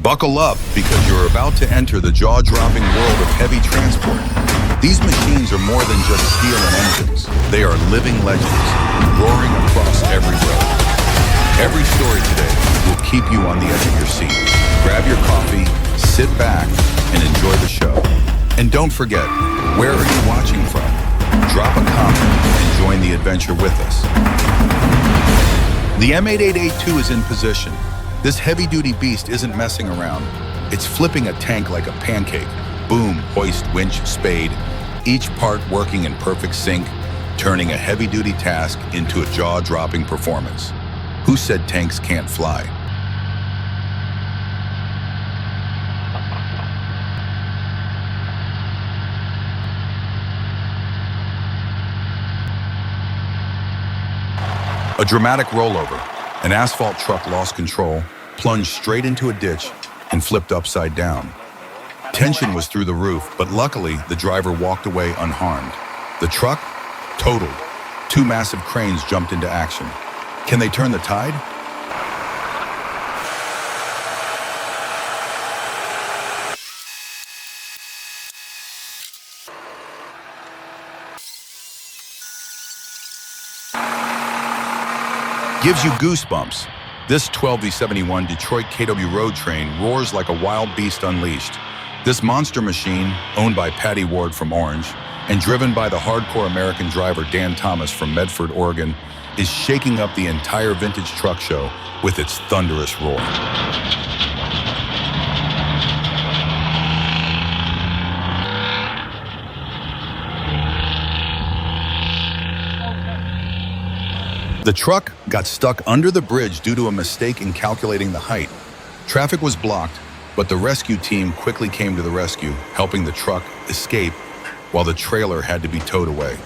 Buckle up because you're about to enter the jaw-dropping world of heavy transport. These machines are more than just steel and engines. They are living legends, roaring across every road. Every story today will keep you on the edge of your seat. Grab your coffee, sit back, and enjoy the show. And don't forget, where are you watching from? Drop a comment and join the adventure with us. The M8882 is in position. This heavy-duty beast isn't messing around. It's flipping a tank like a pancake. Boom, hoist, winch, spade, each part working in perfect sync, turning a heavy-duty task into a jaw-dropping performance. Who said tanks can't fly? A dramatic rollover. An asphalt truck lost control, plunged straight into a ditch, and flipped upside down. Tension was through the roof, but luckily the driver walked away unharmed. The truck? Totaled. Two massive cranes jumped into action. Can they turn the tide? Gives you goosebumps. This 12V71 Detroit KW road train roars like a wild beast unleashed. This monster machine, owned by Patty Ward from Orange, and driven by the hardcore American driver Dan Thomas from Medford, Oregon, is shaking up the entire vintage truck show with its thunderous roar. The truck got stuck under the bridge due to a mistake in calculating the height. Traffic was blocked, but the rescue team quickly came to the rescue, helping the truck escape while the trailer had to be towed away.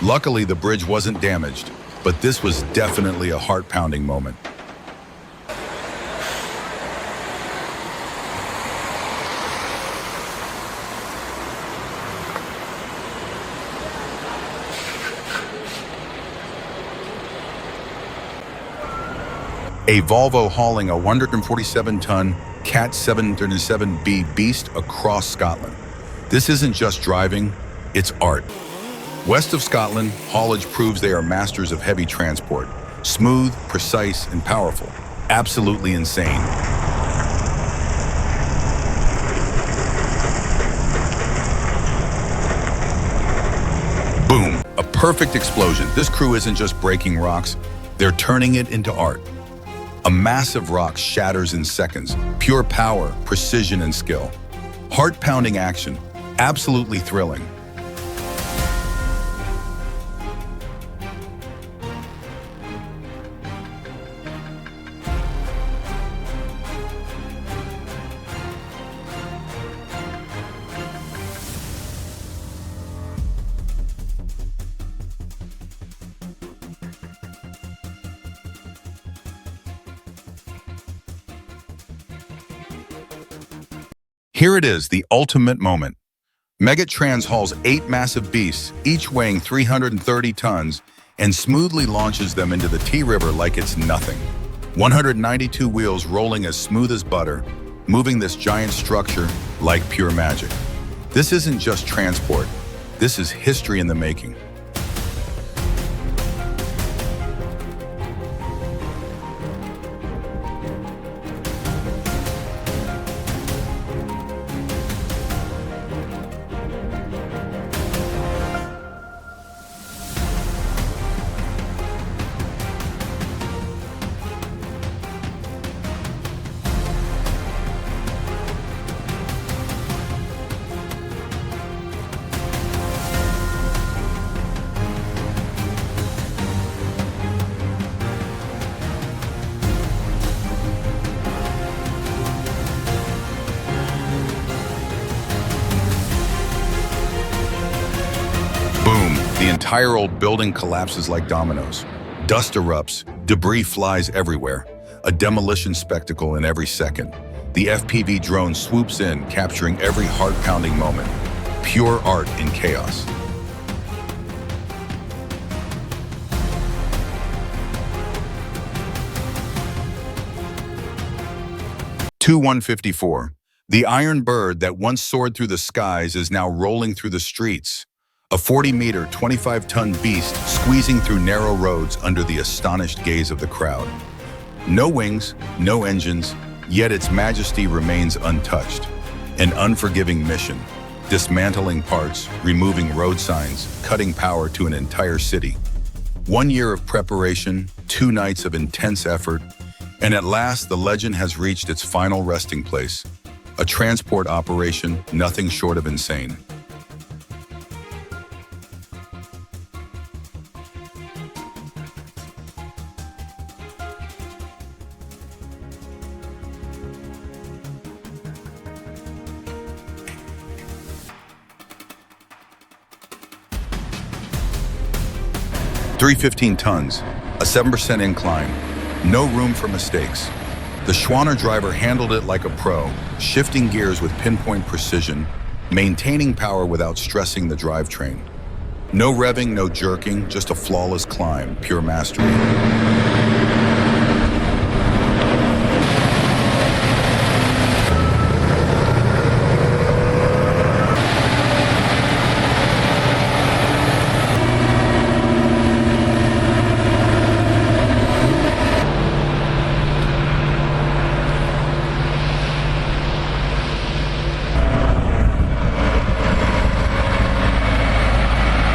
Luckily, the bridge wasn't damaged, but this was definitely a heart-pounding moment. A Volvo hauling a 147-ton Cat 707B beast across Scotland. This isn't just driving, it's art. West of Scotland, haulage proves they are masters of heavy transport. Smooth, precise, and powerful. Absolutely insane. Boom, a perfect explosion. This crew isn't just breaking rocks, they're turning it into art. A massive rock shatters in seconds. Pure power, precision, and skill. Heart-pounding action. Absolutely thrilling. Here it is, the ultimate moment. Megatrans hauls 8 massive beasts, each weighing 330 tons, and smoothly launches them into the T River like it's nothing. 192 wheels rolling as smooth as butter, moving this giant structure like pure magic. This isn't just transport, this is history in the making. The entire old building collapses like dominoes. Dust erupts, debris flies everywhere, a demolition spectacle in every second. The FPV drone swoops in, capturing every heart-pounding moment. Pure art in chaos. 2154. The iron bird that once soared through the skies is now rolling through the streets. A 40-meter, 25-ton beast squeezing through narrow roads under the astonished gaze of the crowd. No wings, no engines, yet its majesty remains untouched. An unforgiving mission, dismantling parts, removing road signs, cutting power to an entire city. 1 year of preparation, 2 nights of intense effort, and at last the legend has reached its final resting place. A transport operation nothing short of insane. $315 tons, a 7% incline, no room for mistakes. The Schwanner driver handled it like a pro, shifting gears with pinpoint precision, maintaining power without stressing the drivetrain. No revving, no jerking, just a flawless climb, pure mastery.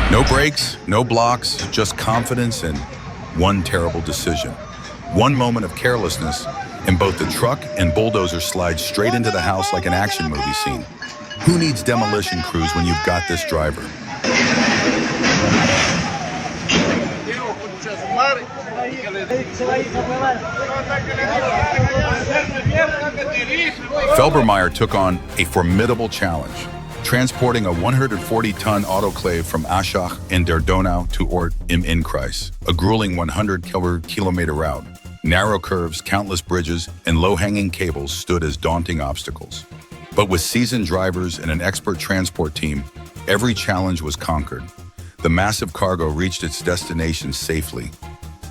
No brakes, no blocks, just confidence and one terrible decision. One moment of carelessness, and both the truck and bulldozer slide straight into the house like an action movie scene. Who needs demolition crews when you've got this driver? Felbermeyer took on a formidable challenge, transporting a 140-ton autoclave from Aschach in der Donau to Ort im Innkreis, a grueling 100-kilometer route. Narrow curves, countless bridges, and low-hanging cables stood as daunting obstacles. But with seasoned drivers and an expert transport team, every challenge was conquered. The massive cargo reached its destination safely,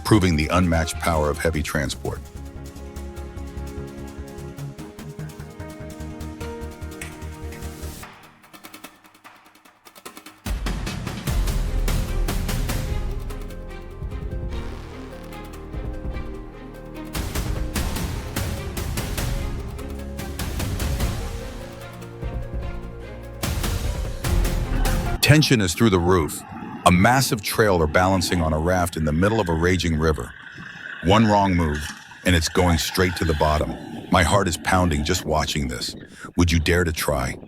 proving the unmatched power of heavy transport. Tension is through the roof. A massive trailer balancing on a raft in the middle of a raging river. One wrong move, and it's going straight to the bottom. My heart is pounding just watching this. Would you dare to try?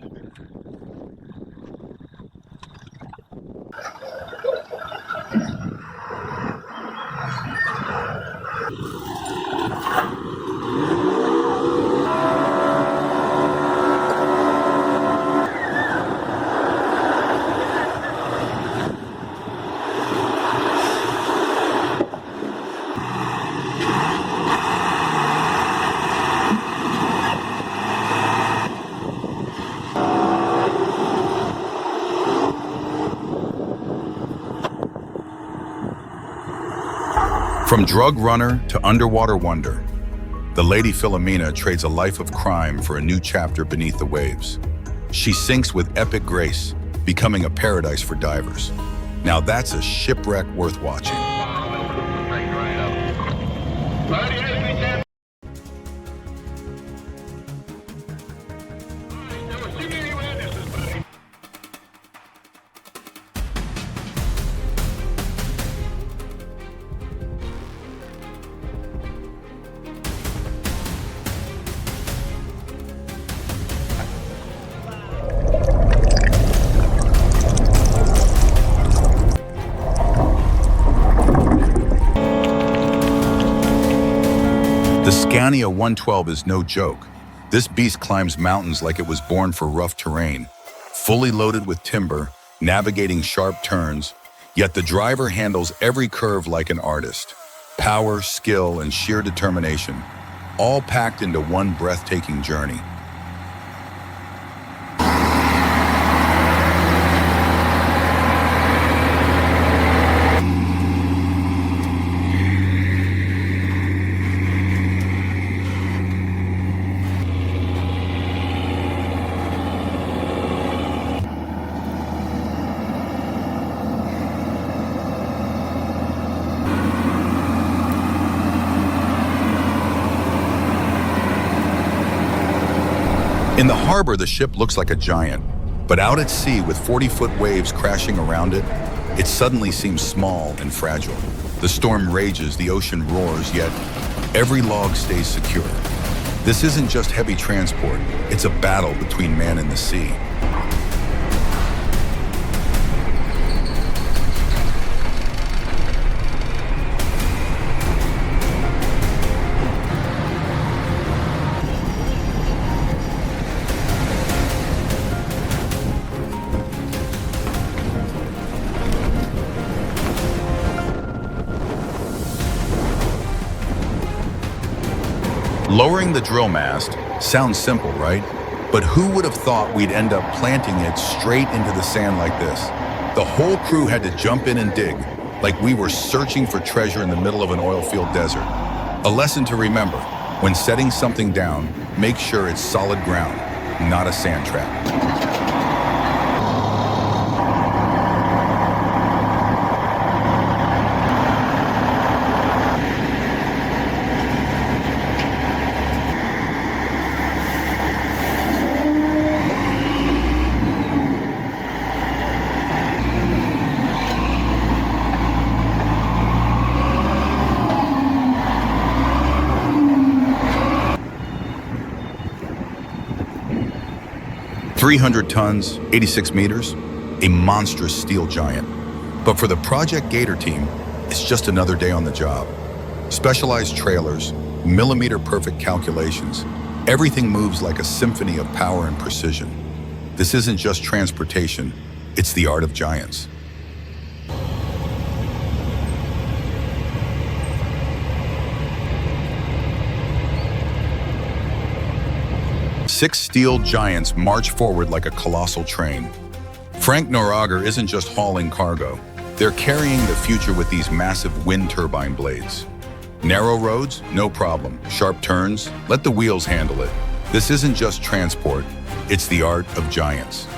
From drug runner to underwater wonder, the Lady Philomena trades a life of crime for a new chapter beneath the waves. She sinks with epic grace, becoming a paradise for divers. Now that's a shipwreck worth watching. The Scania 112 is no joke. This beast climbs mountains like it was born for rough terrain, fully loaded with timber, navigating sharp turns, yet the driver handles every curve like an artist. Power, skill, and sheer determination, all packed into one breathtaking journey. In the harbor, the ship looks like a giant, but out at sea with 40-foot waves crashing around it, it suddenly seems small and fragile. The storm rages, the ocean roars, yet every log stays secure. This isn't just heavy transport, it's a battle between man and the sea. Lowering the drill mast sounds simple, right? But who would have thought we'd end up planting it straight into the sand like this? The whole crew had to jump in and dig, like we were searching for treasure in the middle of an oil field desert. A lesson to remember: when setting something down, make sure it's solid ground, not a sand trap. 300 tons, 86 meters, a monstrous steel giant. But for the Project Gator team, it's just another day on the job. Specialized trailers, millimeter-perfect calculations, everything moves like a symphony of power and precision. This isn't just transportation, it's the art of giants. Six steel giants march forward like a colossal train. Frank Norager isn't just hauling cargo. They're carrying the future with these massive wind turbine blades. Narrow roads? No problem. Sharp turns? Let the wheels handle it. This isn't just transport, it's the art of giants.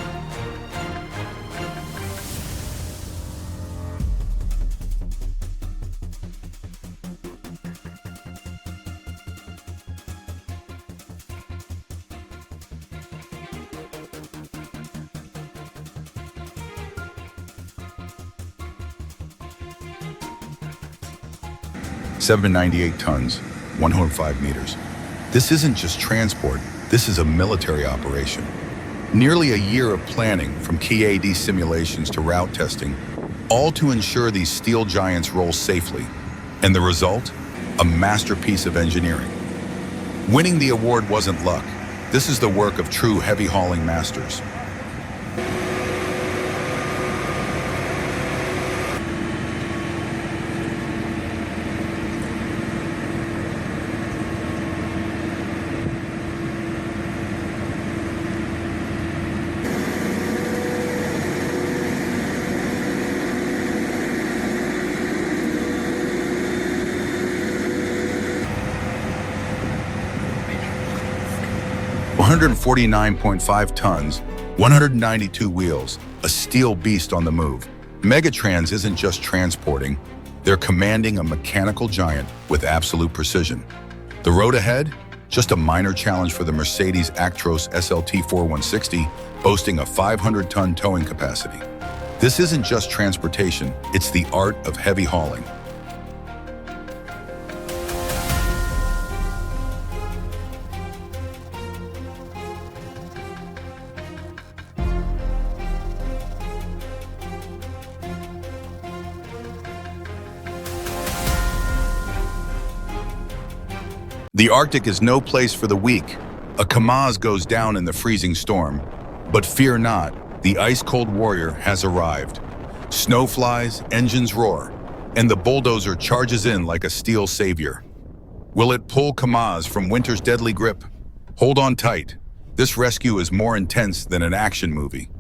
$798 tons, 105 meters. This isn't just transport, this is a military operation. Nearly a year of planning, from KAD simulations to route testing, all to ensure these steel giants roll safely. And the result? A masterpiece of engineering. Winning the award wasn't luck. This is the work of true heavy hauling masters. $149.5 tons, 192 wheels, a steel beast on the move. Megatrans isn't just transporting, they're commanding a mechanical giant with absolute precision. The road ahead? Just a minor challenge for the Mercedes Actros SLT 4160, boasting a 500-ton towing capacity. This isn't just transportation, it's the art of heavy hauling. The Arctic is no place for the weak. A Kamaz goes down in the freezing storm. But fear not, the ice-cold warrior has arrived. Snow flies, engines roar, and the bulldozer charges in like a steel savior. Will it pull Kamaz from winter's deadly grip? Hold on tight. This rescue is more intense than an action movie.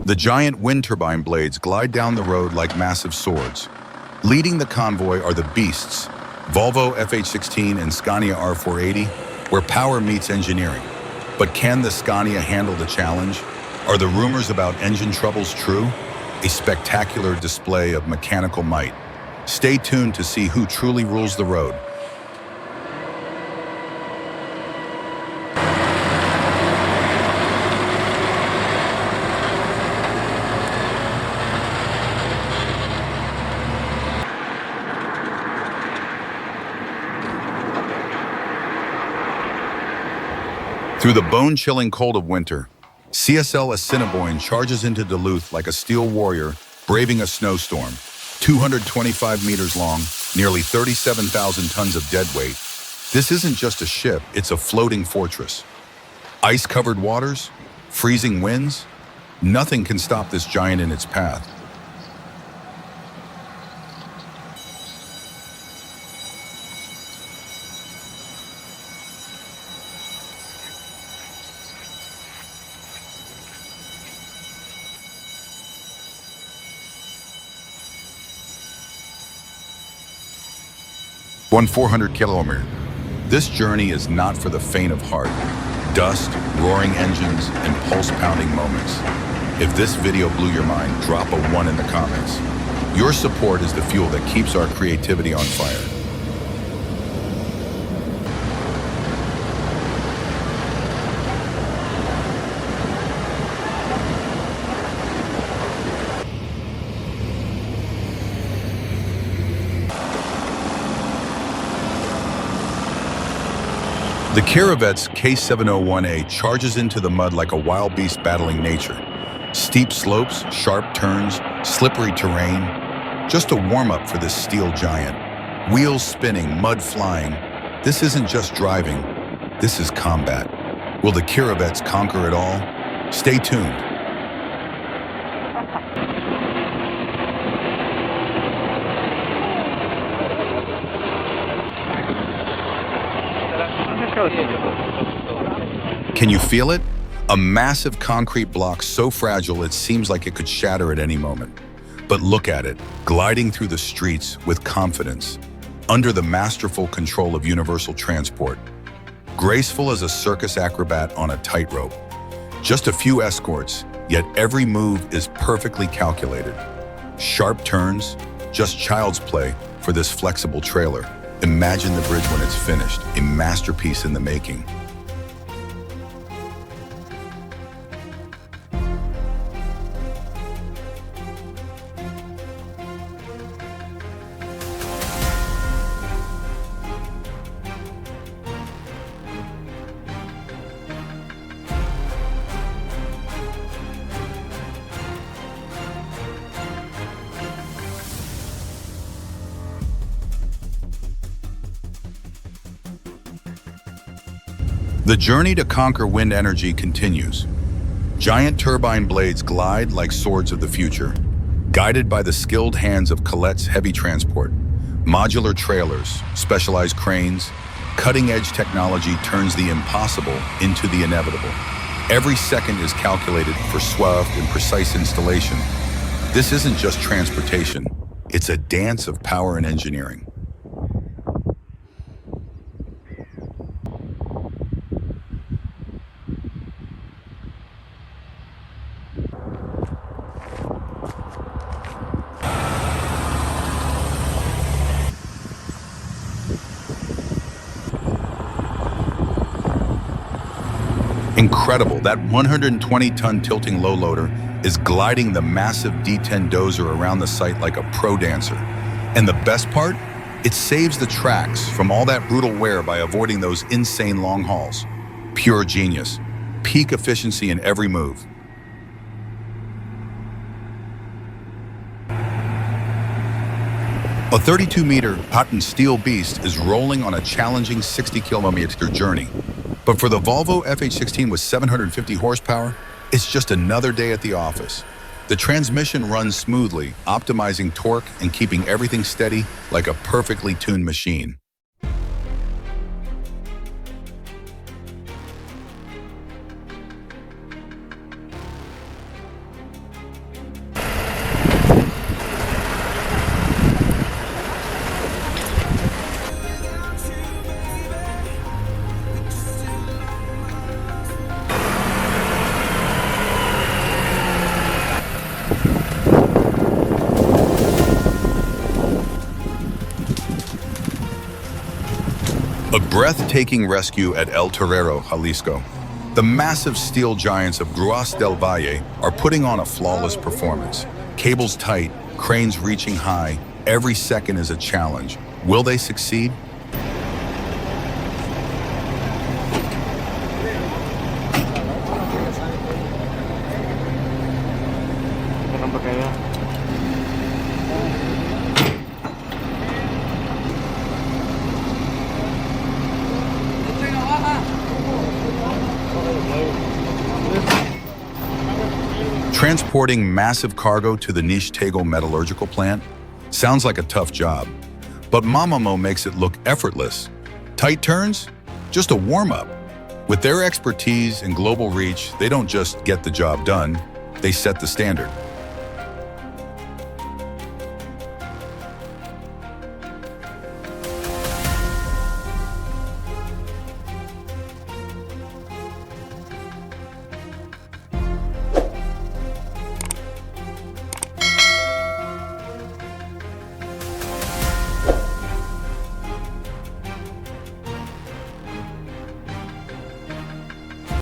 The giant wind turbine blades glide down the road like massive swords. Leading the convoy are the beasts, Volvo FH16 and Scania R480, where power meets engineering. But can the Scania handle the challenge? Are the rumors about engine troubles true? A spectacular display of mechanical might. Stay tuned to see who truly rules the road. Through the bone-chilling cold of winter, CSL Assiniboine charges into Duluth like a steel warrior braving a snowstorm. 225 meters long, nearly 37,000 tons of dead weight. This isn't just a ship, it's a floating fortress. Ice-covered waters, freezing winds, nothing can stop this giant in its path. One 400 kilometer. This journey is not for the faint of heart. Dust, roaring engines, and pulse-pounding moments. If this video blew your mind, drop a 1 in the comments. Your support is the fuel that keeps our creativity on fire. The Caravette's K701A charges into the mud like a wild beast battling nature. Steep slopes, sharp turns, slippery terrain. Just a warm-up for this steel giant. Wheels spinning, mud flying. This isn't just driving, this is combat. Will the Caravettes conquer it all? Stay tuned. Can you feel it? A massive concrete block so fragile it seems like it could shatter at any moment. But look at it, gliding through the streets with confidence, under the masterful control of universal transport. Graceful as a circus acrobat on a tightrope. Just a few escorts, yet every move is perfectly calculated. Sharp turns, just child's play for this flexible trailer. Imagine the bridge when it's finished, a masterpiece in the making. The journey to conquer wind energy continues. Giant turbine blades glide like swords of the future, guided by the skilled hands of Colette's heavy transport. Modular trailers, specialized cranes, cutting-edge technology turns the impossible into the inevitable. Every second is calculated for swift and precise installation. This isn't just transportation, it's a dance of power and engineering. Incredible, that 120-ton tilting low loader is gliding the massive D10 dozer around the site like a pro dancer. And the best part? It saves the tracks from all that brutal wear by avoiding those insane long hauls. Pure genius. Peak efficiency in every move. A 32-meter patent steel beast is rolling on a challenging 60-kilometer journey. But for the Volvo FH16 with 750 horsepower, it's just another day at the office. The transmission runs smoothly, optimizing torque and keeping everything steady like a perfectly tuned machine. A breathtaking rescue at El Torero, Jalisco. The massive steel giants of Gruas del Valle are putting on a flawless performance. Cables tight, cranes reaching high, every second is a challenge. Will they succeed? Transporting massive cargo to the Nishtego metallurgical plant sounds like a tough job, but Mamamo makes it look effortless. Tight turns? Just a warm-up. With their expertise and global reach, they don't just get the job done, they set the standard.